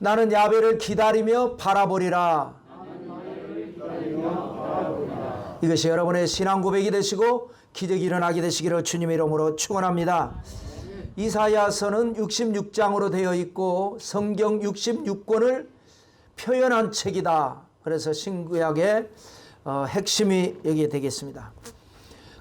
나는 야훼를 기다리며 바라보리라. 이것이 여러분의 신앙 고백이 되시고 기적이 일어나게 되시기를 주님의 이름으로 축원합니다. 이사야서는 66장으로 되어 있고 성경 66권을 표현한 책이다. 그래서 신구약의 핵심이 여기에 되겠습니다.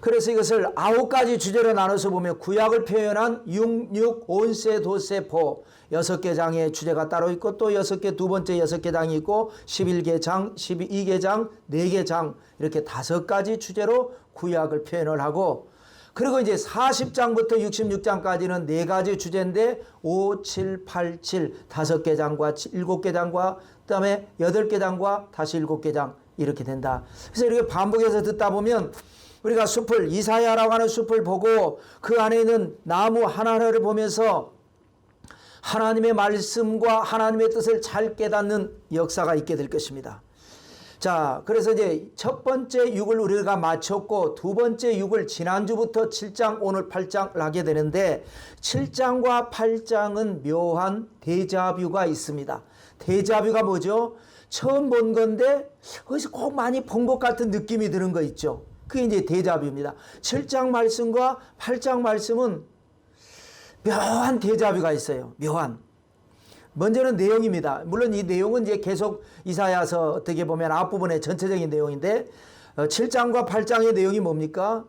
그래서 이것을 9가지 주제로 나눠서 보면 구약을 표현한 66, 온세, 도세, 포 6개 장의 주제가 따로 있고 또 6개 두 번째 6개 장이 있고 11개 장, 12개 장, 4개 장 이렇게 5가지 주제로 구약을 표현을 하고 그리고 이제 40장부터 66장까지는 4가지 주제인데 5, 7, 8, 7 5개 장과 7개 장과 그 다음에 8개 장과 다시 7개 장 이렇게 된다. 그래서 이렇게 반복해서 듣다 보면 우리가 숲을 이사야라고 하는 숲을 보고 그 안에 있는 나무 하나하나를 보면서 하나님의 말씀과 하나님의 뜻을 잘 깨닫는 역사가 있게 될 것입니다. 자, 그래서 이제 첫 번째 6을 우리가 마쳤고 두 번째 6을 지난주부터 7장 오늘 8장을 하게 되는데 7장과 8장은 묘한 데자뷰가 있습니다. 데자뷰가 뭐죠? 처음 본 건데 어디서 꼭 많이 본 것 같은 느낌이 드는 거 있죠. 그게 이제 데자뷰입니다. 7장 말씀과 8장 말씀은 묘한 데자뷰가 있어요. 묘한. 먼저는 내용입니다. 물론 이 내용은 이제 계속 이사야서 어떻게 보면 앞부분의 전체적인 내용인데 7장과 8장의 내용이 뭡니까?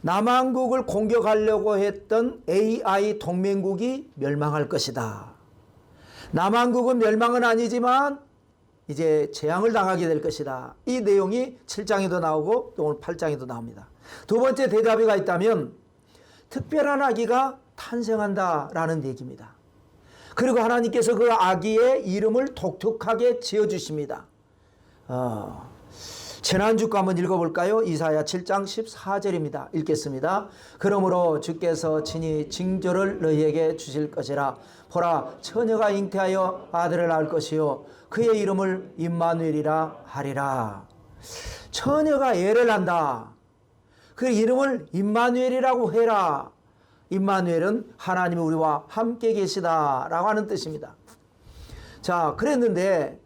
남한국을 공격하려고 했던 AI 동맹국이 멸망할 것이다. 남한국은 멸망은 아니지만 이제 재앙을 당하게 될 것이다. 이 내용이 7장에도 나오고 또 오늘 8장에도 나옵니다. 두 번째 대답이가 있다면 특별한 아기가 탄생한다라는 얘기입니다. 그리고 하나님께서 그 아기의 이름을 독특하게 지어주십니다. 지난주 거 한번 읽어볼까요? 이사야 7장 14절입니다. 읽겠습니다. 그러므로 주께서 친히 징조를 너희에게 주실 것이라. 보라, 처녀가 잉태하여 아들을 낳을 것이요 그의 이름을 임마누엘이라 하리라. 처녀가 애를 낳는다. 그 이름을 임마누엘이라고 해라. 임마누엘은 하나님이 우리와 함께 계시다라고 하는 뜻입니다. 자, 그랬는데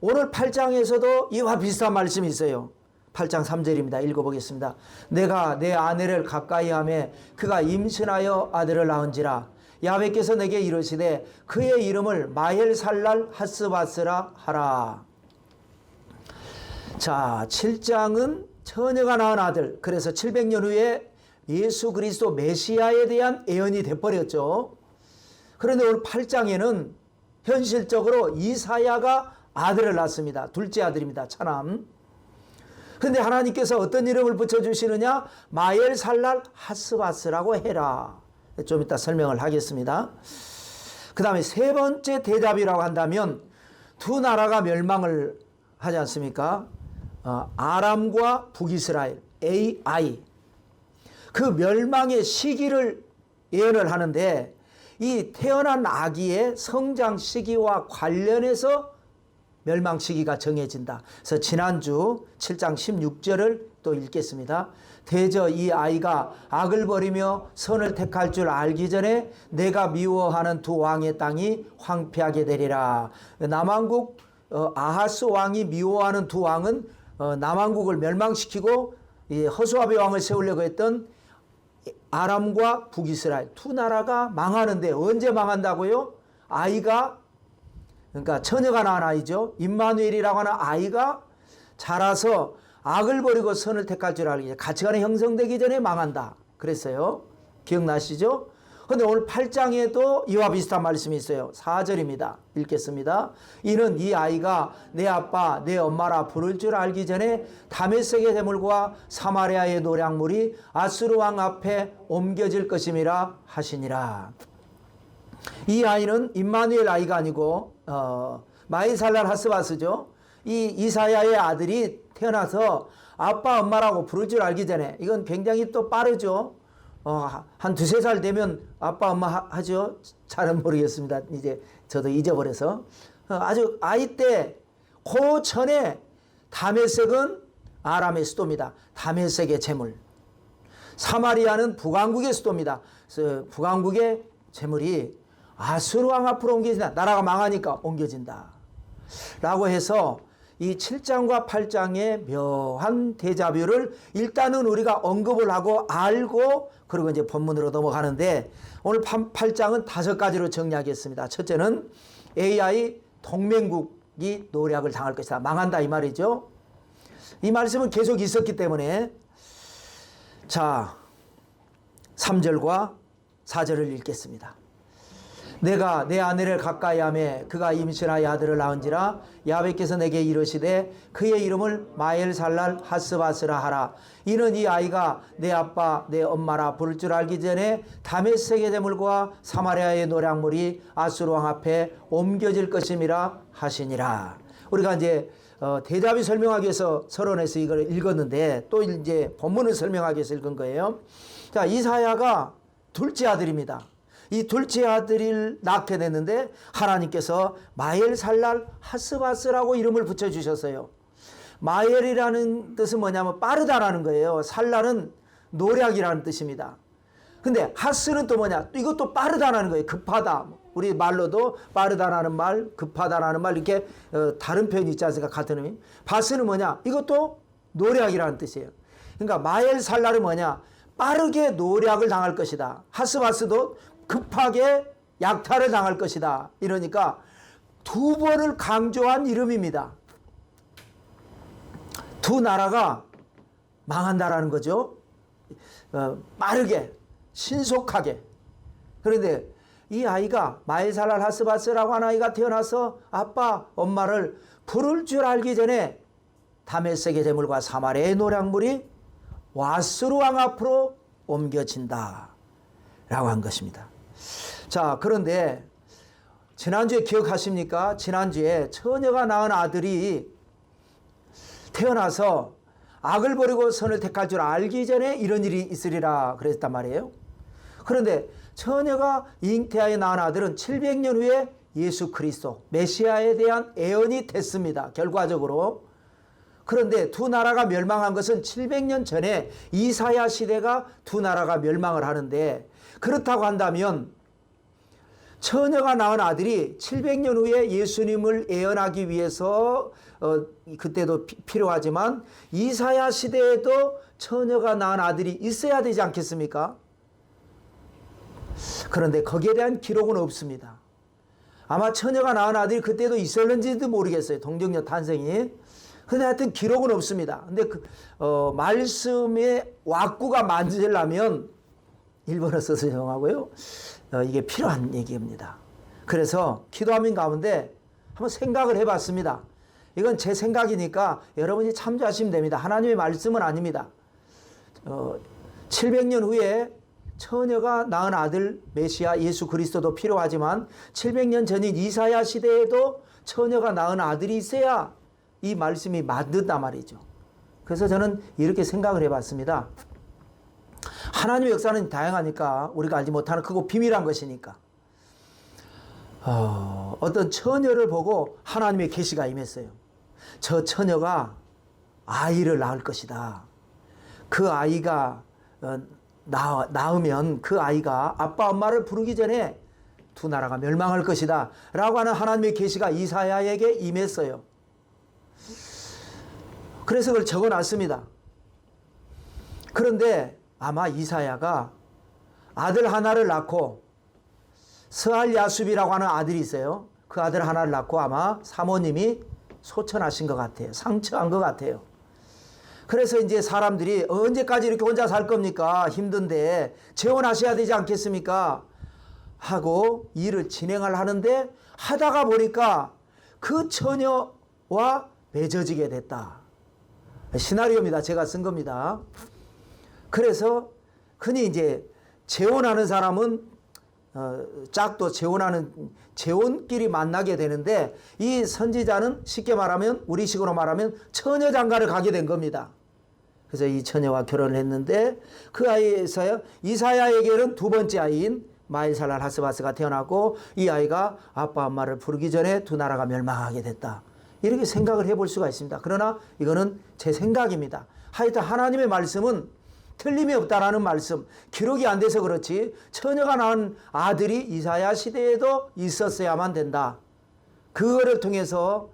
오늘 8장에서도 이와 비슷한 말씀이 있어요. 8장 3절입니다. 읽어보겠습니다. 내가 내 아내를 가까이 하매 그가 임신하여 아들을 낳은지라. 야훼께서 내게 이르시되 그의 이름을 마헬살랄 하스바스라 하라. 자, 7장은 처녀가 낳은 아들, 그래서 700년 후에 예수 그리스도 메시아에 대한 예언이 돼버렸죠. 그런데 오늘 8장에는 현실적으로 이사야가 아들을 낳습니다. 둘째 아들입니다. 차남. 그런데 하나님께서 어떤 이름을 붙여주시느냐? 마헬살랄 하스바스라고 해라. 좀 이따 설명을 하겠습니다. 그 다음에 세 번째 대답이라고 한다면 두 나라가 멸망을 하지 않습니까? 아람과 북이스라엘, AI. 그 멸망의 시기를 예언을 하는데 이 태어난 아기의 성장 시기와 관련해서 멸망 시기가 정해진다. 그래서 지난주 7장 16절을 또 읽겠습니다. 대저 이 아이가 악을 버리며 선을 택할 줄 알기 전에 내가 미워하는 두 왕의 땅이 황폐하게 되리라. 남한국 아하스 왕이 미워하는 두 왕은 남한국을 멸망시키고 허수아비 왕을 세우려고 했던 아람과 북이스라엘 두 나라가 망하는데 언제 망한다고요? 아이가, 그러니까 처녀가 낳은 아이죠. 임마누엘이라고 하는 아이가 자라서 악을 버리고 선을 택할 줄 알기 전에, 가치관이 형성되기 전에 망한다 그랬어요. 기억나시죠? 그런데 오늘 8장에도 이와 비슷한 말씀이 있어요. 4절입니다. 읽겠습니다. 이는 이 아이가 내 아빠 내 엄마라 부를 줄 알기 전에 다메섹의 재물과 사마리아의 노량물이 아수르 왕 앞에 옮겨질 것임이라 하시니라. 이 아이는 임마누엘 아이가 아니고 마헬살랄 하스바스죠. 이 이사야의 아들이 태어나서 아빠 엄마라고 부를 줄 알기 전에, 이건 굉장히 또 빠르죠. 한 두세 살 되면 아빠 엄마 하죠. 잘은 모르겠습니다. 이제 저도 잊어버려서. 아주 아이 때 그 전에 다메섹은 아람의 수도입니다. 다메섹의 재물. 사마리아는 북왕국의 수도입니다. 그래서 북왕국의 재물이 아수르 왕 앞으로 옮겨진다. 나라가 망하니까 옮겨진다. 라고 해서 이 7장과 8장의 묘한 데자뷰를 일단은 우리가 언급을 하고 알고 그리고 이제 본문으로 넘어가는데 오늘 8장은 5가지로 정리하겠습니다. 첫째는 AI 동맹국이 노략을 당할 것이다. 망한다 이 말이죠. 이 말씀은 계속 있었기 때문에 자 3절과 4절을 읽겠습니다. 내가 내 아내를 가까이 하매 그가 임신하여 아들을 낳은지라 야훼께서 내게 이르시되 그의 이름을 마엘살랄 하스바스라 하라. 이는 이 아이가 내 아빠 내 엄마라 부를 줄 알기 전에 다메섹의 제물과 사마리아의 노략물이 아수르 왕 앞에 옮겨질 것임이라 하시니라. 우리가 이제 대자비 설명하기 위해서 서론에서 이걸 읽었는데 또 이제 본문을 설명하기 위해서 읽은 거예요. 자, 이사야가 둘째 아들입니다. 이 둘째 아들을 낳게 됐는데 하나님께서 마엘살랄 하스바스라고 이름을 붙여주셨어요. 마엘이라는 뜻은 뭐냐면 빠르다라는 거예요. 살랄은 노략이라는 뜻입니다. 근데 하스는 또 뭐냐? 이것도 빠르다라는 거예요. 급하다. 우리 말로도 빠르다라는 말, 급하다라는 말 이렇게 다른 표현이 있지 않습니까? 같은 의미. 바스는 뭐냐? 이것도 노략이라는 뜻이에요. 그러니까 마엘살랄은 뭐냐? 빠르게 노략을 당할 것이다. 하스바스도 급하게 약탈을 당할 것이다. 이러니까 두 번을 강조한 이름입니다. 두 나라가 망한다라는 거죠. 빠르게 신속하게. 그런데 이 아이가 마엘살랄 하스바스라고 하는 아이가 태어나서 아빠 엄마를 부를 줄 알기 전에 다메섹의 제물과 사마리아의 노략물이 아수르 왕 앞으로 옮겨진다 라고 한 것입니다. 자, 그런데 지난주에 기억하십니까? 지난주에 처녀가 낳은 아들이 태어나서 악을 버리고 선을 택할 줄 알기 전에 이런 일이 있으리라 그랬단 말이에요. 그런데 처녀가 잉태하여 낳은 아들은 700년 후에 예수 그리스도 메시아에 대한 예언이 됐습니다. 결과적으로. 그런데 두 나라가 멸망한 것은 700년 전에 이사야 시대가 두 나라가 멸망을 하는데 그렇다고 한다면 처녀가 낳은 아들이 700년 후에 예수님을 예언하기 위해서 그때도 필요하지만 이사야 시대에도 처녀가 낳은 아들이 있어야 되지 않겠습니까? 그런데 거기에 대한 기록은 없습니다. 아마 처녀가 낳은 아들이 그때도 있었는지도 모르겠어요. 동정녀 탄생이. 근데 하여튼 기록은 없습니다. 근데 말씀의 왁구가 만들려면 일본어 써서 정하고요. 이게 필요한 얘기입니다. 그래서 기도하는 가운데 한번 생각을 해봤습니다. 이건 제 생각이니까 여러분이 참조하시면 됩니다. 하나님의 말씀은 아닙니다. 700년 후에 처녀가 낳은 아들 메시아 예수 그리스도도 필요하지만 700년 전인 이사야 시대에도 처녀가 낳은 아들이 있어야 이 말씀이 맞는단 말이죠. 그래서 저는 이렇게 생각을 해봤습니다. 하나님의 역사는 다양하니까 우리가 알지 못하는 크고 비밀한 것이니까 어떤 처녀를 보고 하나님의 계시가 임했어요. 저 처녀가 아이를 낳을 것이다. 그 아이가 낳으면 그 아이가 아빠 엄마를 부르기 전에 두 나라가 멸망할 것이다 라고 하는 하나님의 계시가 이사야에게 임했어요. 그래서 그걸 적어놨습니다. 그런데 아마 이사야가 아들 하나를 낳고 스알야숲이라고 하는 아들이 있어요. 그 아들 하나를 낳고 아마 사모님이 소천하신 것 같아요. 상처한 것 같아요. 그래서 이제 사람들이 언제까지 이렇게 혼자 살 겁니까? 힘든데 재혼하셔야 되지 않겠습니까? 하고 일을 진행을 하는데 하다가 보니까 그 처녀와 맺어지게 됐다. 시나리오입니다. 제가 쓴 겁니다. 그래서 흔히 이제 재혼하는 사람은 짝도 재혼하는 재혼끼리 만나게 되는데 이 선지자는 쉽게 말하면 우리식으로 말하면 처녀 장가를 가게 된 겁니다. 그래서 이 처녀와 결혼을 했는데 그 아이에서요 이사야에게는 두 번째 아이인 마엘살랄 하스바스가 태어났고 이 아이가 아빠 엄마를 부르기 전에 두 나라가 멸망하게 됐다. 이렇게 생각을 해볼 수가 있습니다. 그러나 이거는 제 생각입니다. 하여튼 하나님의 말씀은 틀림이 없다라는 말씀, 기록이 안 돼서 그렇지 처녀가 낳은 아들이 이사야 시대에도 있었어야만 된다. 그거를 통해서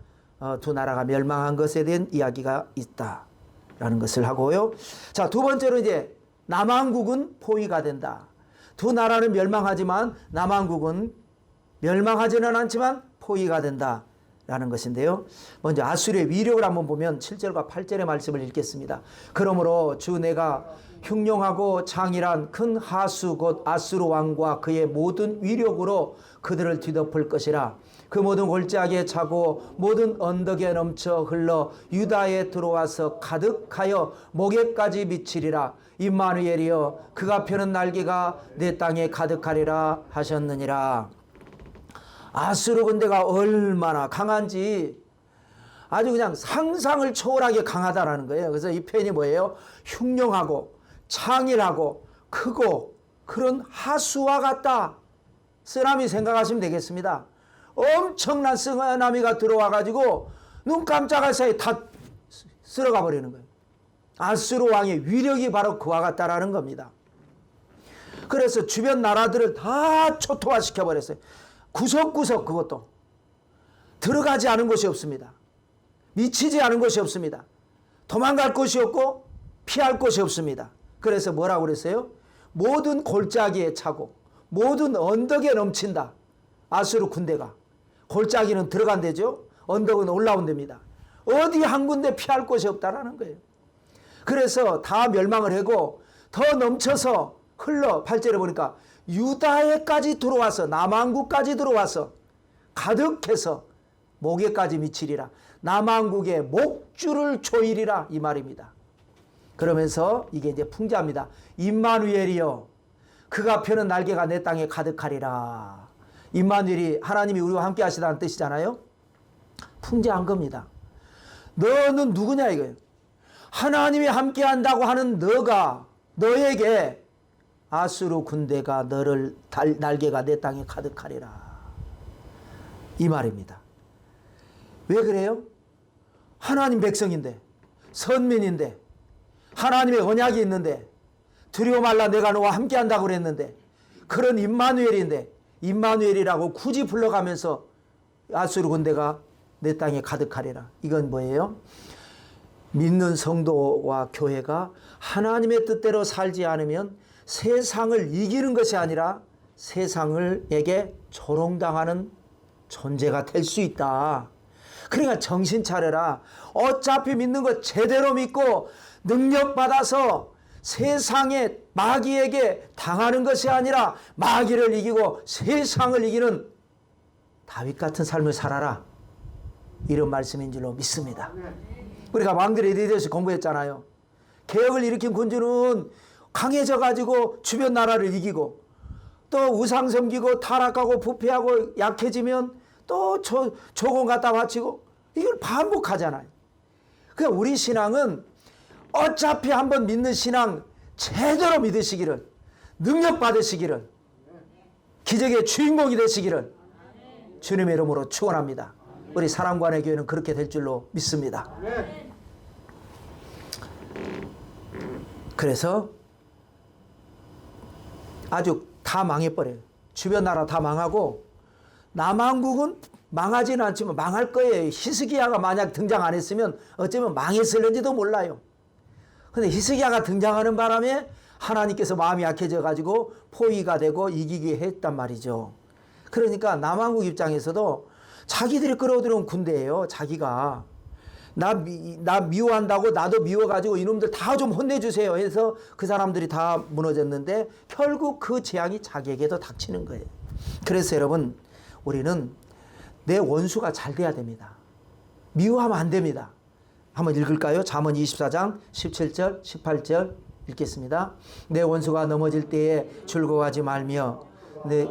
두 나라가 멸망한 것에 대한 이야기가 있다라는 것을 하고요. 자, 두 번째로 이제 남왕국은 포위가 된다. 두 나라는 멸망하지만 남왕국은 멸망하지는 않지만 포위가 된다. 라는 것인데요. 먼저 아수르의 위력을 한번 보면 7절과 8절의 말씀을 읽겠습니다. 그러므로 주 내가 흉룡하고 장일한 큰 하수 곧 아수르 왕과 그의 모든 위력으로 그들을 뒤덮을 것이라. 그 모든 골짜기에 차고 모든 언덕에 넘쳐 흘러 유다에 들어와서 가득하여 목에까지 미치리라. 임마누엘이여 그가 펴는 날개가 내 땅에 가득하리라 하셨느니라. 아수르 군대가 얼마나 강한지 아주 그냥 상상을 초월하게 강하다라는 거예요. 그래서 이 표현이 뭐예요? 흉룡하고 창일하고 크고 그런 하수와 같다. 쓰나미 생각하시면 되겠습니다. 엄청난 쓰나미가 들어와 가지고 눈 깜짝할 사이에 다 쓸어가 버리는 거예요. 아수르 왕의 위력이 바로 그와 같다라는 겁니다. 그래서 주변 나라들을 다 초토화시켜 버렸어요. 구석구석 그것도 들어가지 않은 곳이 없습니다. 미치지 않은 곳이 없습니다. 도망갈 곳이 없고 피할 곳이 없습니다. 그래서 뭐라고 그랬어요? 모든 골짜기에 차고 모든 언덕에 넘친다. 아수르 군대가. 골짜기는 들어간대죠. 언덕은 올라온 데입니다. 어디 한 군데 피할 곳이 없다라는 거예요. 그래서 다 멸망을 하고 더 넘쳐서 흘러 8절에 보니까 유다에까지 들어와서 남왕국까지 들어와서 가득해서 목에까지 미치리라. 남왕국의 목줄을 조이리라 이 말입니다. 그러면서 이게 이제 풍자입니다. 임마누엘이여 그가 펴는 날개가 내 땅에 가득하리라. 임마누엘이 하나님이 우리와 함께 하시다는 뜻이잖아요. 풍자한 겁니다. 너는 누구냐 이거예요. 하나님이 함께 한다고 하는 너에게 아수르 군대가 너를 날개가 내 땅에 가득하리라. 이 말입니다. 왜 그래요? 하나님 백성인데 선민인데 하나님의 언약이 있는데 두려워 말라 내가 너와 함께 한다고 그랬는데 그런 임마누엘인데 임마누엘이라고 굳이 불러가면서 아수르 군대가 내 땅에 가득하리라. 이건 뭐예요? 믿는 성도와 교회가 하나님의 뜻대로 살지 않으면 세상을 이기는 것이 아니라 세상을에게 조롱당하는 존재가 될 수 있다. 그러니까 정신 차려라. 어차피 믿는 것 제대로 믿고 능력받아서 세상의 마귀에게 당하는 것이 아니라 마귀를 이기고 세상을 이기는 다윗 같은 삶을 살아라. 이런 말씀인 줄로 믿습니다. 우리가 왕들의 리더십 공부했잖아요. 개혁을 일으킨 군주는 강해져 가지고 주변 나라를 이기고 또 우상 섬기고 타락하고 부패하고 약해지면 또 조공 갖다 바치고 이걸 반복하잖아요. 그러니까 우리 신앙은 어차피 한번 믿는 신앙 제대로 믿으시기를 능력 받으시기를 기적의 주인공이 되시기를 주님의 이름으로 축원합니다. 우리 사랑관의 교회는 그렇게 될 줄로 믿습니다. 그래서 아주 다 망해버려요. 주변 나라 다 망하고 남왕국은 망하지는 않지만 망할 거예요. 히스기야가 만약 등장 안 했으면 어쩌면 망했을는지도 몰라요. 근데 히스기야가 등장하는 바람에 하나님께서 마음이 약해져 가지고 포위가 되고 이기게 했단 말이죠. 그러니까 남왕국 입장에서도 자기들이 끌어들여온 군대예요. 자기가 나 미워한다고 나도 미워가지고 이놈들 다 좀 혼내주세요 해서 그 사람들이 다 무너졌는데 결국 그 재앙이 자기에게도 닥치는 거예요. 그래서 여러분 우리는 내 원수가 잘 돼야 됩니다. 미워하면 안 됩니다. 한번 읽을까요? 잠언 24장 17절 18절 읽겠습니다. 내 원수가 넘어질 때에 즐거워하지 말며 내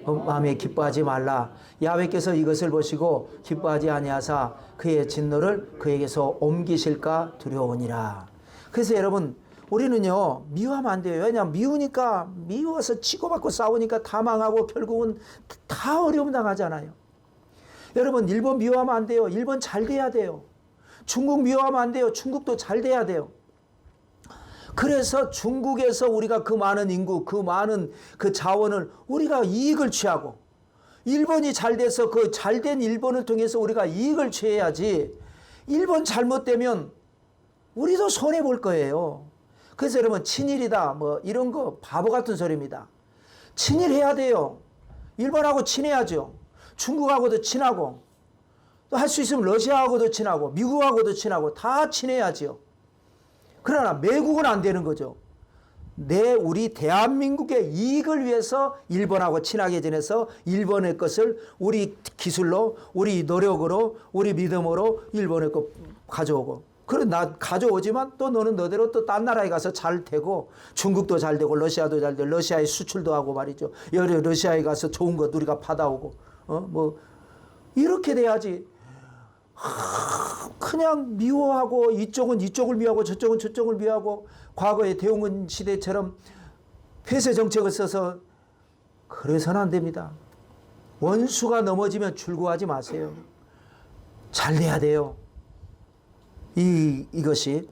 마음에 기뻐하지 말라. 야훼께서 이것을 보시고 기뻐하지 아니하사 그의 진노를 그에게서 옮기실까 두려우니라. 그래서 여러분 우리는요 미워하면 안 돼요. 왜냐하면 미우니까 미워서 치고받고 싸우니까 다 망하고 결국은 다 어려움 당하잖아요. 여러분 일본 미워하면 안 돼요. 일본 잘 돼야 돼요. 중국 미워하면 안 돼요. 중국도 잘 돼야 돼요. 그래서 중국에서 우리가 그 많은 인구, 그 많은 그 자원을 우리가 이익을 취하고, 일본이 잘 돼서 그 잘된 일본을 통해서 우리가 이익을 취해야지, 일본 잘못되면 우리도 손해볼 거예요. 그래서 여러분, 친일이다 뭐 이런 거 바보 같은 소리입니다. 친일해야 돼요. 일본하고 친해야죠. 중국하고도 친하고, 또 할 수 있으면 러시아하고도 친하고, 미국하고도 친하고, 다 친해야죠. 그러나 매국은 안 되는 거죠. 우리 대한민국의 이익을 위해서 일본하고 친하게 지내서 일본의 것을 우리 기술로, 우리 노력으로, 우리 믿음으로 일본의 것 가져오고, 그래 나 가져오지만 또 너는 너대로 또 딴 나라에 가서 잘 되고, 중국도 잘 되고 러시아도 잘 되고, 러시아에 수출도 하고 말이죠. 러시아에 가서 좋은 것 우리가 받아오고, 뭐 이렇게 돼야지. 그냥 미워하고, 이쪽은 이쪽을 미워하고 저쪽은 저쪽을 미워하고, 과거의 대웅은 시대처럼 폐쇄 정책을 써서, 그래서는 안 됩니다. 원수가 넘어지면 출구하지 마세요. 잘 돼야 돼요. 이것이.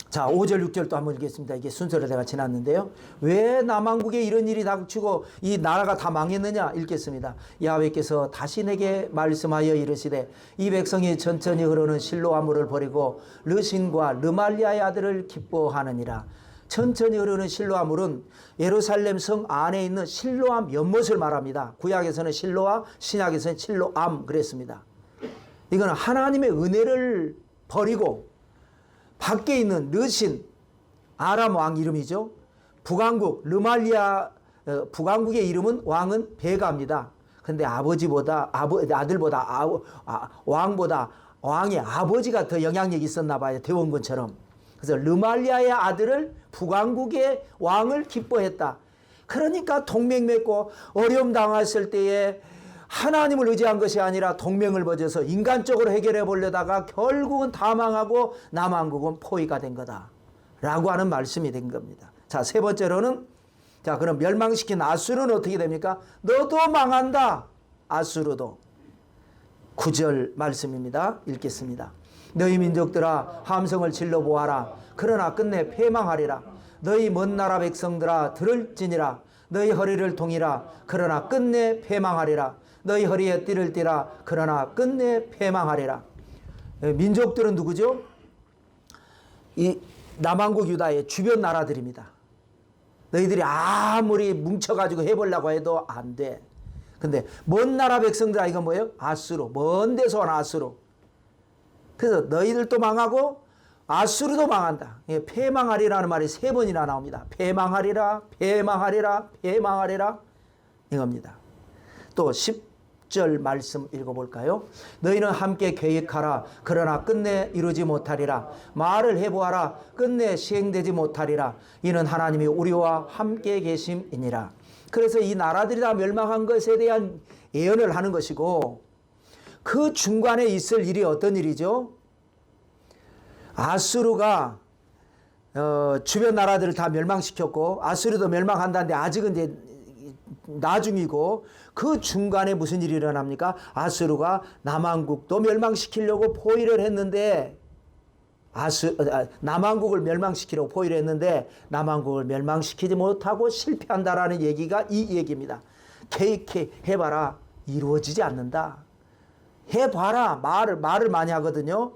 자, 5절 6절도 한번 읽겠습니다. 이게 순서를 내가 지났는데요. 왜 남한국에 이런 일이 닥치고 이 나라가 다 망했느냐 읽겠습니다. 야훼께서 다시 내게 말씀하여 이르시되 이 백성이 천천히 흐르는 실로암물을 버리고 르신과 르말리아의 아들을 기뻐하느니라. 천천히 흐르는 실로암물은 예루살렘 성 안에 있는 실로암 연못을 말합니다. 구약에서는 실로와, 신약에서는 실로암 그랬습니다. 이거는 하나님의 은혜를 버리고 밖에 있는 르신, 아람 왕 이름이죠. 북왕국, 르말리아, 북왕국의 이름은 왕은 베가입니다. 근데 아들보다 왕보다 왕의 아버지가 더 영향력이 있었나 봐요. 대원군처럼. 그래서 르말리아의 아들을 북왕국의 왕을 기뻐했다. 그러니까 동맹 맺고 어려움 당했을 때에 하나님을 의지한 것이 아니라 동맹을 맺어서 인간적으로 해결해 보려다가 결국은 다 망하고 남한국은 포위가 된 거다 라고 하는 말씀이 된 겁니다. 자, 세 번째로는, 자, 그럼 멸망시킨 아수르는 어떻게 됩니까? 너도 망한다. 아수르도. 9절 말씀입니다. 읽겠습니다. 너희 민족들아 함성을 질러 보아라. 그러나 끝내 패망하리라. 너희 먼 나라 백성들아 들을지니라. 너희 허리를 동이라. 그러나 끝내 패망하리라. 너희 허리에 띠를 띠라. 그러나 끝내 패망하리라. 민족들은 누구죠? 이 남한국 유다의 주변 나라들입니다. 너희들이 아무리 뭉쳐가지고 해보려고 해도 안 돼. 근데 먼 나라 백성들아, 이건 뭐예요? 아수르. 먼 데서 온 아수르. 그래서 너희들도 망하고 아수르도 망한다. 패망하리라는 말이 3번이나 나옵니다. 패망하리라, 패망하리라, 패망하리라, 이겁니다. 또 10절 말씀 읽어볼까요? 너희는 함께 계획하라. 그러나 끝내 이루지 못하리라. 말을 해보아라. 끝내 시행되지 못하리라. 이는 하나님이 우리와 함께 계심이니라. 그래서 이 나라들이 다 멸망한 것에 대한 예언을 하는 것이고, 그 중간에 있을 일이 어떤 일이죠? 아수르가 주변 나라들을 다 멸망시켰고, 아수르도 멸망한다는데 아직은 이제 나중이고, 그 중간에 무슨 일이 일어납니까? 아수르가 남한국도 멸망시키려고 포위를 했는데, 남한국을 멸망시키려고 포위를 했는데 남한국을 멸망시키지 못하고 실패한다라는 얘기가 이 얘기입니다. 해봐라. 이루어지지 않는다. 해봐라. 말을 많이 하거든요.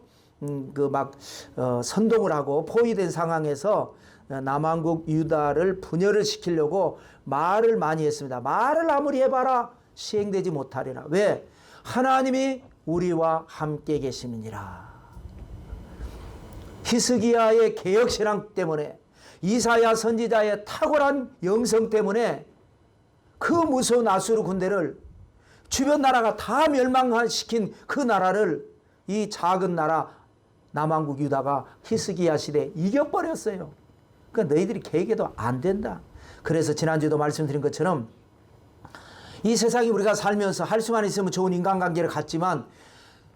선동을 하고 포위된 상황에서 남한국 유다를 분열을 시키려고 말을 많이 했습니다. 말을 아무리 해봐라 시행되지 못하리라. 왜? 하나님이 우리와 함께 계심이니라. 히스기야의 개혁신앙 때문에, 이사야 선지자의 탁월한 영성 때문에 그 무서운 아수르 군대를, 주변 나라가 다 멸망시킨 그 나라를 이 작은 나라 남한국 유다가 히스기야 시대에 이겨버렸어요. 그러니까 너희들이 계획해도 안 된다. 그래서 지난주에도 말씀드린 것처럼 이 세상에 우리가 살면서 할 수만 있으면 좋은 인간관계를 갖지만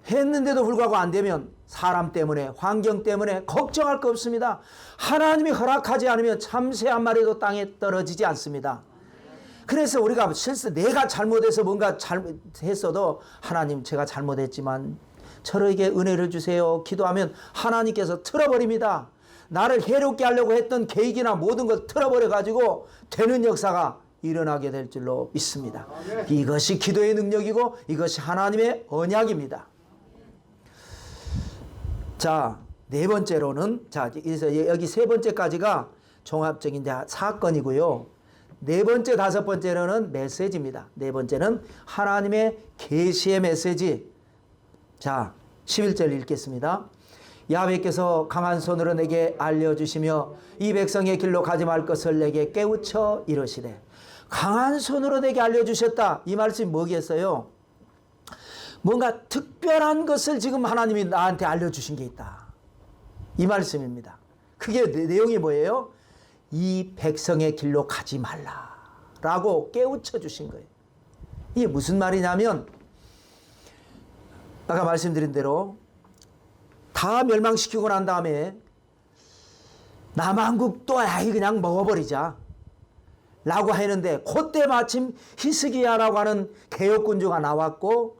했는데도 불구하고 안 되면 사람 때문에, 환경 때문에 걱정할 거 없습니다. 하나님이 허락하지 않으면 참새 한 마리도 땅에 떨어지지 않습니다. 그래서 우리가 실수 내가 잘못해서 뭔가 잘못했어도 하나님 제가 잘못했지만 저에게 은혜를 주세요 기도하면 하나님께서 틀어버립니다. 나를 해롭게 하려고 했던 계획이나 모든 걸 틀어버려 가지고 되는 역사가 일어나게 될 줄로 믿습니다. 이것이 기도의 능력이고 이것이 하나님의 언약입니다. 자, 네 번째로는, 자, 그래서 여기 세 번째까지가 종합적인 사건이고요. 네 번째, 다섯 번째로는 메시지입니다. 네 번째는 하나님의 계시의 메시지. 자, 11절 읽겠습니다. 야훼께서 강한 손으로 내게 알려주시며 이 백성의 길로 가지 말 것을 내게 깨우쳐 이르시되. 강한 손으로 내게 알려주셨다. 이 말씀이 뭐겠어요? 뭔가 특별한 것을 지금 하나님이 나한테 알려주신 게 있다. 이 말씀입니다. 그게 내용이 뭐예요? 이 백성의 길로 가지 말라라고 깨우쳐 주신 거예요. 이게 무슨 말이냐면 아까 말씀드린 대로 다 멸망시키고 난 다음에 남한국도 아예 그냥 먹어버리자 라고 했는데 그때 마침 히스기야라고 하는 개혁군주가 나왔고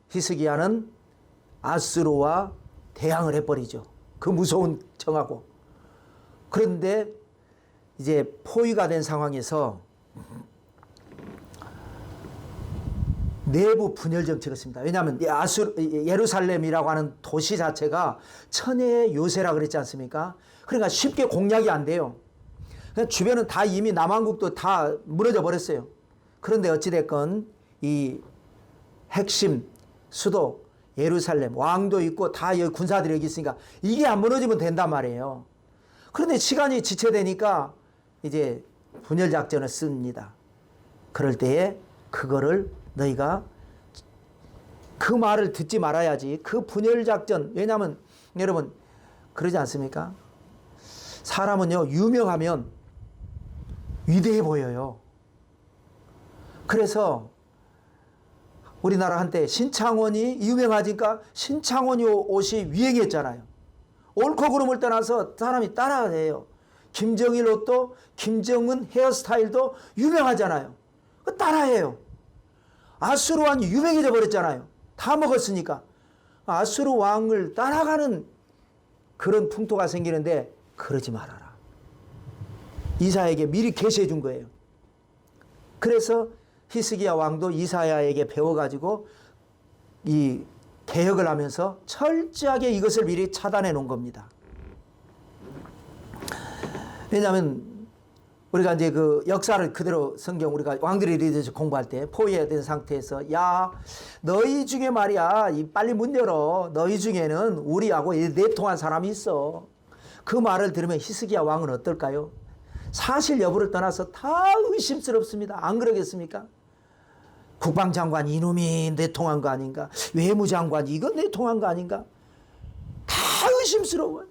히스기야는 아수르와 대항을 해버리죠. 그 무서운 청하고. 그런데 이제 포위가 된 상황에서 내부 분열 정책을 했습니다. 왜냐하면 예루살렘이라고 하는 도시 자체가 천혜의 요새라 그랬지 않습니까? 그러니까 쉽게 공략이 안 돼요. 주변은 다 이미 남한국도 다 무너져 버렸어요. 그런데 어찌됐건 이 핵심 수도 예루살렘 왕도 있고 다 여기 군사들이 여기 있으니까 이게 안 무너지면 된단 말이에요. 그런데 시간이 지체되니까 이제 분열 작전을 씁니다. 그럴 때에 그거를 너희가 그 말을 듣지 말아야지. 그 분열 작전, 왜냐하면 여러분 그러지 않습니까? 사람은요 유명하면 위대해 보여요. 그래서 우리나라 한때 신창원이 유명하니까 신창원이 옷이 유행했잖아요. 옳고 그름을 떠나서 사람이 따라해요. 김정일 옷도 김정은 헤어스타일도 유명하잖아요. 따라해요. 아수르 왕이 유명해져 버렸잖아요. 다 먹었으니까. 아수르 왕을 따라가는 그런 풍토가 생기는데 그러지 말아라. 이사야에게 미리 계시해 준 거예요. 그래서 히스기야 왕도 이사야에게 배워가지고 이 개혁을 하면서 철저하게 이것을 미리 차단해 놓은 겁니다. 왜냐하면 우리가 이제 그 역사를 그대로 성경 우리가 왕들의 리더에서 공부할 때 포위된 상태에서 야 너희 중에 말이야 빨리 문 열어. 너희 중에는 우리하고 내통한 사람이 있어. 그 말을 들으면 히스기야 왕은 어떨까요? 사실 여부를 떠나서 다 의심스럽습니다. 안 그러겠습니까? 국방장관 이놈이 내통한 거 아닌가? 외무장관 이건 내통한 거 아닌가? 다 의심스러워요.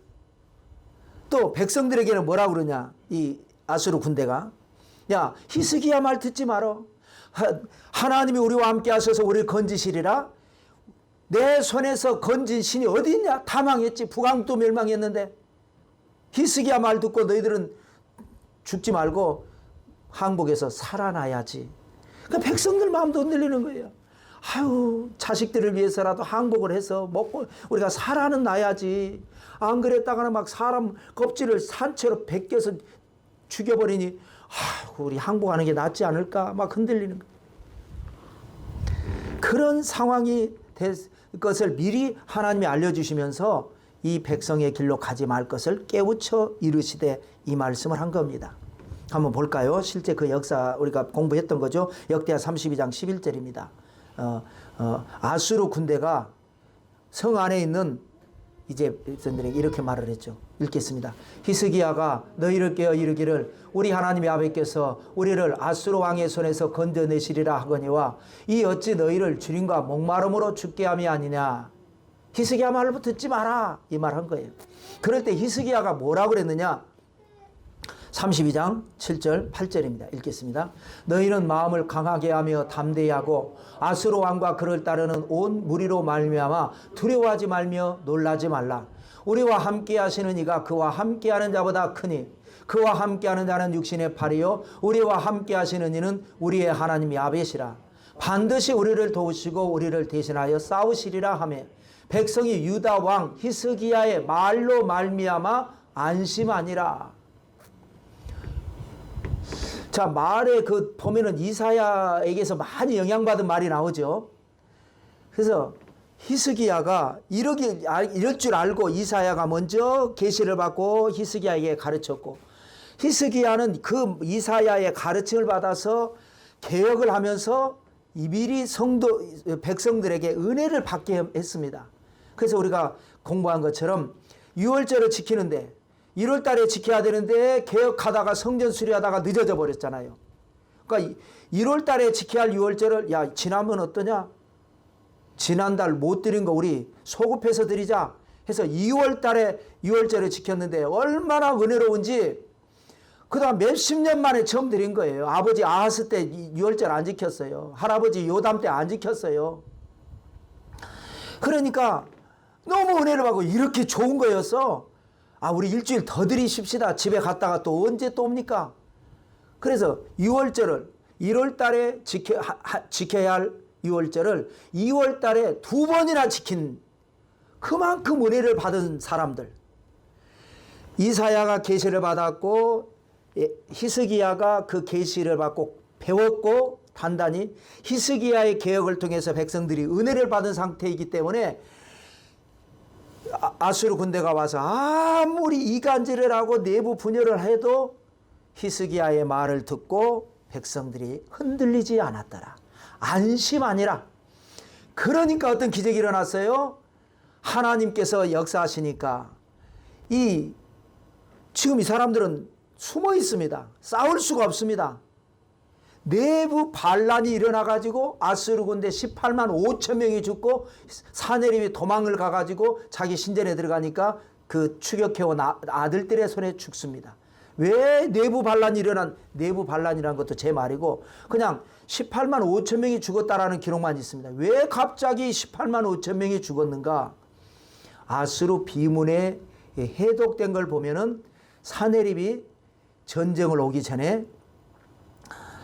또 백성들에게는 뭐라고 그러냐? 이 아수르 군대가 야 히스기야 말 듣지 말어. 하나님이 우리와 함께 하셔서 우리를 건지시리라. 내 손에서 건진 신이 어디 있냐? 다 망했지. 북왕도 멸망했는데 히스기야 말 듣고 너희들은 죽지 말고 항복해서 살아나야지. 그러니까 백성들 마음도 흔들리는 거예요. 아유 자식들을 위해서라도 항복을 해서 먹고 우리가 살아는 나야지. 안 그랬다가는 막 사람 껍질을 산채로 벗겨서 죽여버리니 우리 항복하는 게 낫지 않을까 막 흔들리는 거예요. 그런 상황이 될 것을 미리 하나님이 알려주시면서 이 백성의 길로 가지 말 것을 깨우쳐 이르시되 이 말씀을 한 겁니다. 한번 볼까요? 실제 그 역사 우리가 공부했던 거죠. 역대하 32장 11절입니다. 아수르 군대가 성 안에 있는 이제 백성들에게 이렇게 말을 했죠. 읽겠습니다. 히스기야가 너희를 깨어 이르기를 우리 하나님의 아버지께서 우리를 아수르 왕의 손에서 건져내시리라 하거니와 이 어찌 너희를 주림과 목마름으로 죽게 함이 아니냐. 히스기야 말을 듣지 마라. 이 말 한 거예요. 그럴 때 히스기야가 뭐라고 그랬느냐. 32장 7절 8절입니다. 읽겠습니다. 너희는 마음을 강하게 하며 담대히 하고 아수르 왕과 그를 따르는 온 무리로 말미암아 두려워하지 말며 놀라지 말라. 우리와 함께 하시는 이가 그와 함께 하는 자보다 크니 그와 함께 하는 자는 육신의 팔이요 우리와 함께 하시는 이는 우리의 하나님 야벳이라. 반드시 우리를 도우시고 우리를 대신하여 싸우시리라 하며 백성이 유다 왕 히스기야의 말로 말미암아 안심하니라. 자, 말에 보면은 이사야에게서 많이 영향받은 말이 나오죠. 그래서 히스기야가 이럴 줄 알고 이사야가 먼저 계시를 받고 히스기야에게 가르쳤고, 히스기야는 그 이사야의 가르침을 받아서 개혁을 하면서 미리 백성들에게 은혜를 받게 했습니다. 그래서 우리가 공부한 것처럼 유월절을 지키는데 1월 달에 지켜야 되는데 개혁하다가 성전 수리하다가 늦어져 버렸잖아요. 그러니까 1월 달에 지켜야 할 유월절을 야, 지나면 어떠냐? 지난달 못 드린 거 우리 소급해서 드리자 해서 2월 달에 유월절을 지켰는데 얼마나 은혜로운지 그 다음 몇십 년 만에 처음 드린 거예요. 아버지 아하스 때 유월절 안 지켰어요. 할아버지 요담 때 안 지켰어요. 그러니까 너무 은혜를 받고 이렇게 좋은 거였어. 아, 우리 일주일 더 드리십시다. 집에 갔다가 또 언제 또 옵니까? 그래서 유월절을 1월 달에 지켜야 할 유월절을 2월 달에 2번이나 지킨 그만큼 은혜를 받은 사람들. 이사야가 계시를 받았고 히스기야가 그 계시를 받고 배웠고 단단히 히스기야의 개혁을 통해서 백성들이 은혜를 받은 상태이기 때문에 아수르 군대가 와서 아무리 이간질을 하고 내부 분열을 해도 히스기야의 말을 듣고 백성들이 흔들리지 않았더라. 안심하니라. 그러니까 어떤 기적이 일어났어요. 하나님께서 역사하시니까 지금 이 사람들은 숨어 있습니다. 싸울 수가 없습니다. 내부 반란이 일어나가지고 아수르 군대 18만 5천 명이 죽고 사내립이 도망을 가가지고 자기 신전에 들어가니까 그 추격해온 아들들의 손에 죽습니다. 왜 내부 반란이 내부 반란이라는 것도 제 말이고 그냥 18만 5천 명이 죽었다라는 기록만 있습니다. 왜 갑자기 18만 5천 명이 죽었는가? 아수르 비문에 해독된 걸 보면은 사내립이 전쟁을 오기 전에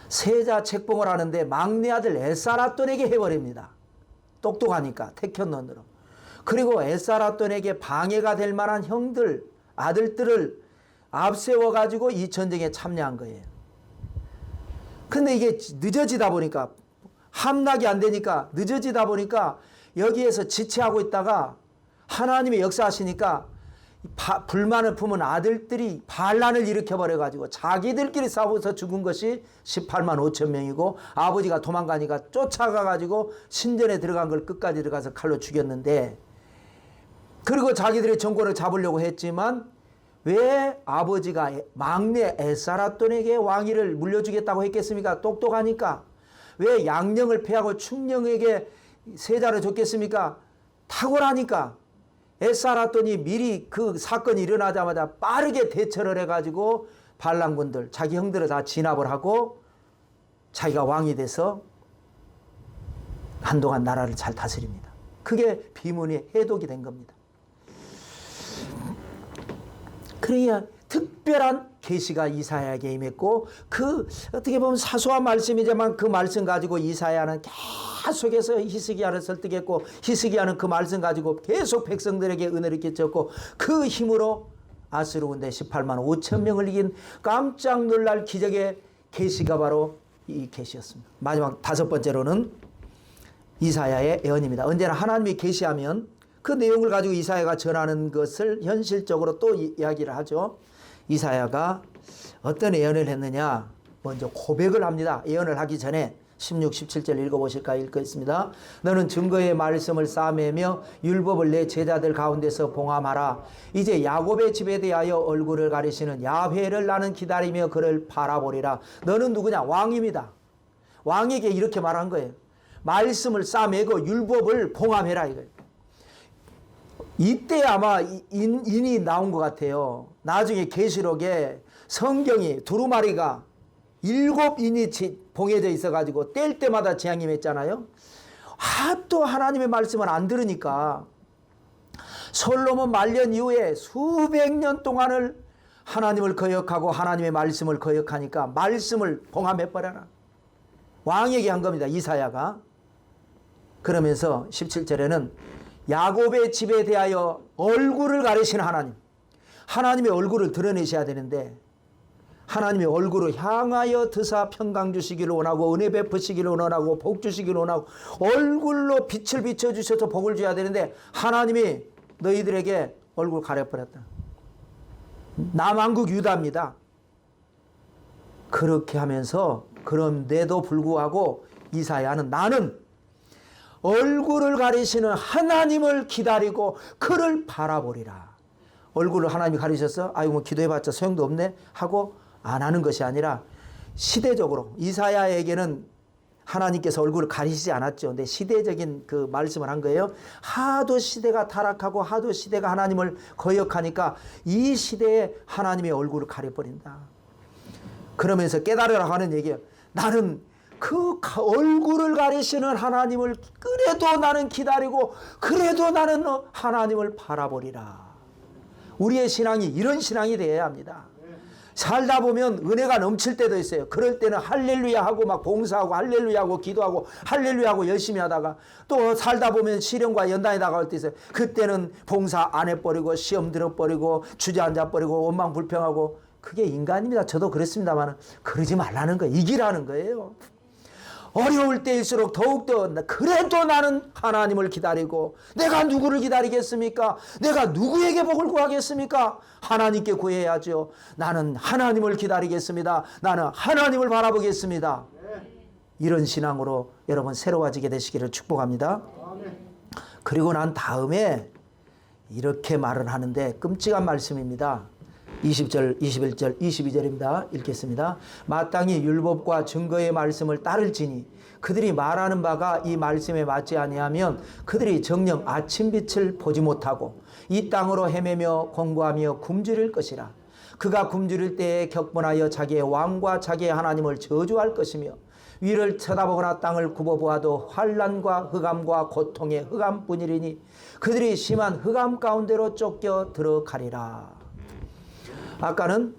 세자 책봉을 하는데 막내 아들 에사라돈에게 해버립니다. 똑똑하니까 태견론으로. 그리고 에사라돈에게 방해가 될 만한 형들, 아들들을 앞세워가지고 이 전쟁에 참여한 거예요. 근데 이게 늦어지다 보니까 함락이 안 되니까 늦어지다 보니까 여기에서 지체하고 있다가 하나님의 역사하시니까 불만을 품은 아들들이 반란을 일으켜버려가지고 자기들끼리 싸워서 죽은 것이 18만 5천 명이고 아버지가 도망가니까 쫓아가가지고 신전에 들어간 걸 끝까지 들어가서 칼로 죽였는데 그리고 자기들의 정권을 잡으려고 했지만 왜 아버지가 막내 에사라돈에게 왕위를 물려주겠다고 했겠습니까? 똑똑하니까. 왜 양령을 패하고 충령에게 세자를 줬겠습니까? 탁월하니까. 에사라돈이 미리 그 사건이 일어나자마자 빠르게 대처를 해가지고 반란군들, 자기 형들을 다 진압을 하고 자기가 왕이 돼서 한동안 나라를 잘 다스립니다. 그게 비문이 해독이 된 겁니다. 그러니까 특별한 계시가 이사야에게 임했고 그 어떻게 보면 사소한 말씀이지만 그 말씀 가지고 이사야는 계속해서 히스기야를 설득했고 히스기야는 그 말씀 가지고 계속 백성들에게 은혜를 끼쳤고 그 힘으로 아수르 군대 18만 5천 명을 이긴 깜짝 놀랄 기적의 계시가 바로 이 계시였습니다. 마지막 5번째로는 이사야의 예언입니다. 언제나 하나님이 계시하면 그 내용을 가지고 이사야가 전하는 것을 현실적으로 또 이야기를 하죠. 이사야가 어떤 예언을 했느냐. 먼저 고백을 합니다. 예언을 하기 전에 16, 17절 읽어보실까 읽겠습니다. 너는 증거의 말씀을 싸매며 율법을 내 제자들 가운데서 봉함하라. 이제 야곱의 집에 대하여 얼굴을 가리시는 야훼를 나는 기다리며 그를 바라보리라. 너는 누구냐? 왕입니다. 왕에게 이렇게 말한 거예요. 말씀을 싸매고 율법을 봉함해라 이거예요. 이때 아마 인이 나온 것 같아요. 나중에 계시록에 성경이 두루마리가 7인이 봉해져 있어가지고 뗄 때마다 재앙임했잖아요. 또 하나님의 말씀을 안 들으니까 솔로몬 말년 이후에 수백 년 동안을 하나님을 거역하고 하나님의 말씀을 거역하니까 말씀을 봉함해버려라. 왕에게 한 겁니다. 이사야가. 그러면서 17절에는 야곱의 집에 대하여 얼굴을 가리신 하나님. 하나님의 얼굴을 드러내셔야 되는데 하나님의 얼굴을 향하여 드사 평강 주시기를 원하고 은혜 베푸시기를 원하고 복 주시기를 원하고 얼굴로 빛을 비춰주셔서 복을 줘야 되는데 하나님이 너희들에게 얼굴 가려버렸다. 남왕국 유다입니다. 그렇게 하면서 그런데도 불구하고 이사야는 나는 얼굴을 가리시는 하나님을 기다리고 그를 바라보리라. 얼굴을 하나님이 가리셔서 아이고 뭐 기도해봤자 소용도 없네 하고 안 하는 것이 아니라 시대적으로 이사야에게는 하나님께서 얼굴을 가리시지 않았죠. 근데 시대적인 그 말씀을 한 거예요. 하도 시대가 타락하고 하도 시대가 하나님을 거역하니까 이 시대에 하나님의 얼굴을 가려버린다. 그러면서 깨달으라고 하는 얘기예요. 나는 그 얼굴을 가리시는 하나님을 그래도 나는 기다리고 그래도 나는 하나님을 바라보리라. 우리의 신앙이 이런 신앙이 되어야 합니다. 살다 보면 은혜가 넘칠 때도 있어요. 그럴 때는 할렐루야 하고 막 봉사하고 할렐루야 하고 기도하고 할렐루야 하고 열심히 하다가 또 살다 보면 시련과 연단이 다가올 때 있어요. 그때는 봉사 안 해버리고 시험 들어버리고 주저앉아버리고 원망불평하고 그게 인간입니다. 저도 그랬습니다만 그러지 말라는 거예요. 이기라는 거예요. 어려울 때일수록 더욱더 그래도 나는 하나님을 기다리고 내가 누구를 기다리겠습니까? 내가 누구에게 복을 구하겠습니까? 하나님께 구해야죠. 나는 하나님을 기다리겠습니다. 나는 하나님을 바라보겠습니다. 이런 신앙으로 여러분 새로워지게 되시기를 축복합니다. 그리고 난 다음에 이렇게 말을 하는데 끔찍한 말씀입니다. 20절, 21절, 22절입니다. 읽겠습니다. 마땅히 율법과 증거의 말씀을 따를지니 그들이 말하는 바가 이 말씀에 맞지 아니하면 그들이 정녕 아침빛을 보지 못하고 이 땅으로 헤매며 공고하며 굶주릴 것이라. 그가 굶주릴 때에 격분하여 자기의 왕과 자기의 하나님을 저주할 것이며 위를 쳐다보거나 땅을 굽어보아도 환난과 흑암과 고통의 흑암뿐이리니 그들이 심한 흑암 가운데로 쫓겨 들어가리라. 아까는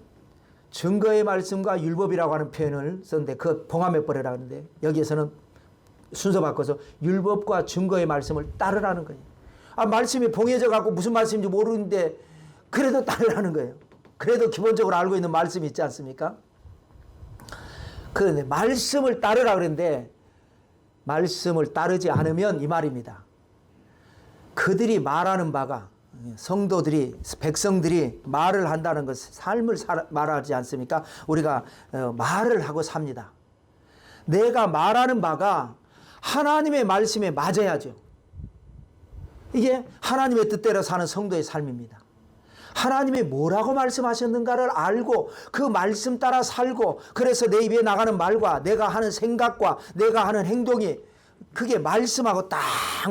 증거의 말씀과 율법이라고 하는 표현을 썼는데 그 봉함해버리라 하는데 여기에서는 순서 바꿔서 율법과 증거의 말씀을 따르라는 거예요. 말씀이 봉해져 갖고 무슨 말씀인지 모르는데 그래도 따르라는 거예요. 그래도 기본적으로 알고 있는 말씀이 있지 않습니까? 그런데 말씀을 따르라 그랬는데 말씀을 따르지 않으면 이 말입니다. 그들이 말하는 바가 성도들이 백성들이 말을 한다는 것 삶을 말하지 않습니까? 우리가 말을 하고 삽니다. 내가 말하는 바가 하나님의 말씀에 맞아야죠. 이게 하나님의 뜻대로 사는 성도의 삶입니다. 하나님이 뭐라고 말씀하셨는가를 알고 그 말씀 따라 살고 그래서 내 입에 나가는 말과 내가 하는 생각과 내가 하는 행동이 그게 말씀하고 딱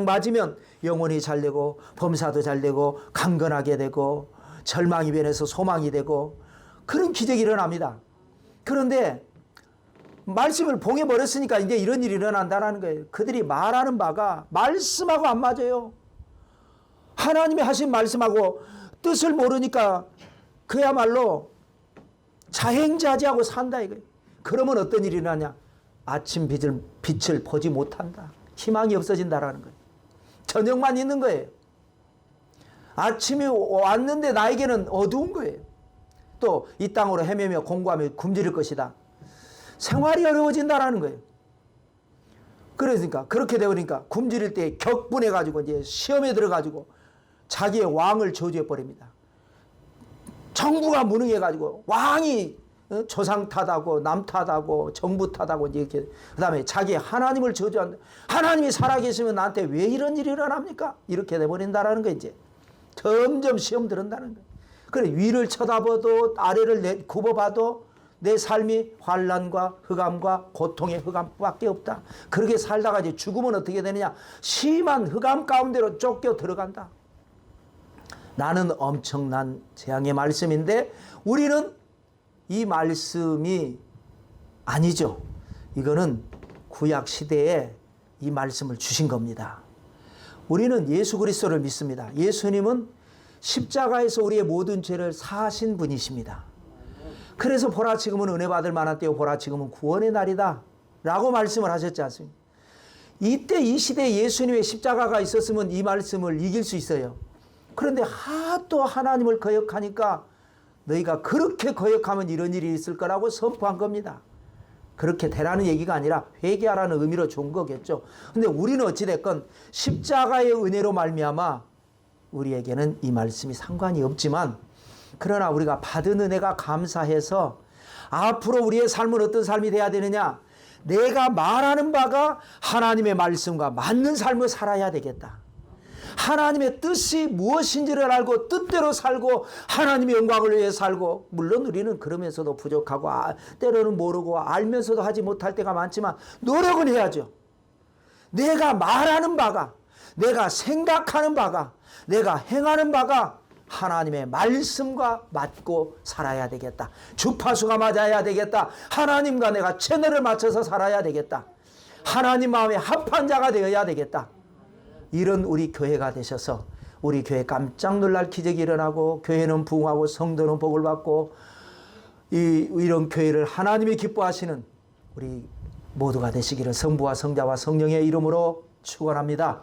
맞으면 영혼이 잘 되고 범사도 잘 되고 강건하게 되고 절망이 변해서 소망이 되고 그런 기적이 일어납니다. 그런데 말씀을 봉해버렸으니까 이제 이런 일이 일어난다는 거예요. 그들이 말하는 바가 말씀하고 안 맞아요. 하나님이 하신 말씀하고 뜻을 모르니까 그야말로 자행자지하고 산다 이거예요. 그러면 어떤 일이 일어나냐? 아침 빛을 보지 못한다. 희망이 없어진다라는 거예요. 저녁만 있는 거예요. 아침이 왔는데 나에게는 어두운 거예요. 또 이 땅으로 헤매며 공고하며 굶주릴 것이다. 생활이 어려워진다라는 거예요. 그러니까 그렇게 되니까 굶주릴 때 격분해가지고 이제 시험에 들어가지고 자기의 왕을 저주해 버립니다. 정부가 무능해가지고 왕이 조상 탓하고 남 탓하고 정부 탓하고 이렇게 그다음에 자기 하나님을 저주한다. 하나님이 살아계시면 나한테 왜 이런 일이 일어납니까? 이렇게 돼버린다라는 거 이제 점점 시험 들은다는 거. 그래 위를 쳐다봐도 아래를 굽어봐도 내 삶이 환난과 흑암과 고통의 흑암밖에 없다. 그렇게 살다가 이제 죽으면 어떻게 되느냐? 심한 흑암 가운데로 쫓겨 들어간다. 나는 엄청난 재앙의 말씀인데 우리는 이 말씀이 아니죠. 이거는 구약 시대에 이 말씀을 주신 겁니다. 우리는 예수 그리스도를 믿습니다. 예수님은 십자가에서 우리의 모든 죄를 사하신 분이십니다. 그래서 보라 지금은 은혜 받을 만한 때요 보라 지금은 구원의 날이다 라고 말씀을 하셨지 않습니까? 이때 이 시대에 예수님의 십자가가 있었으면 이 말씀을 이길 수 있어요. 그런데 하도 하나님을 거역하니까 너희가 그렇게 거역하면 이런 일이 있을 거라고 선포한 겁니다. 그렇게 되라는 얘기가 아니라 회개하라는 의미로 준 거겠죠. 근데 우리는 어찌됐건 십자가의 은혜로 말미암아 우리에게는 이 말씀이 상관이 없지만, 그러나 우리가 받은 은혜가 감사해서 앞으로 우리의 삶은 어떤 삶이 돼야 되느냐? 내가 말하는 바가 하나님의 말씀과 맞는 삶을 살아야 되겠다. 하나님의 뜻이 무엇인지를 알고 뜻대로 살고 하나님의 영광을 위해 살고, 물론 우리는 그러면서도 부족하고 때로는 모르고 알면서도 하지 못할 때가 많지만 노력은 해야죠. 내가 말하는 바가, 내가 생각하는 바가, 내가 행하는 바가 하나님의 말씀과 맞고 살아야 되겠다. 주파수가 맞아야 되겠다. 하나님과 내가 채널을 맞춰서 살아야 되겠다. 하나님 마음에 합한 자가 되어야 되겠다. 이런 우리 교회가 되셔서 우리 교회 깜짝 놀랄 기적이 일어나고, 교회는 부흥하고 성도는 복을 받고, 이런 교회를 하나님이 기뻐하시는 우리 모두가 되시기를 성부와 성자와 성령의 이름으로 축원합니다.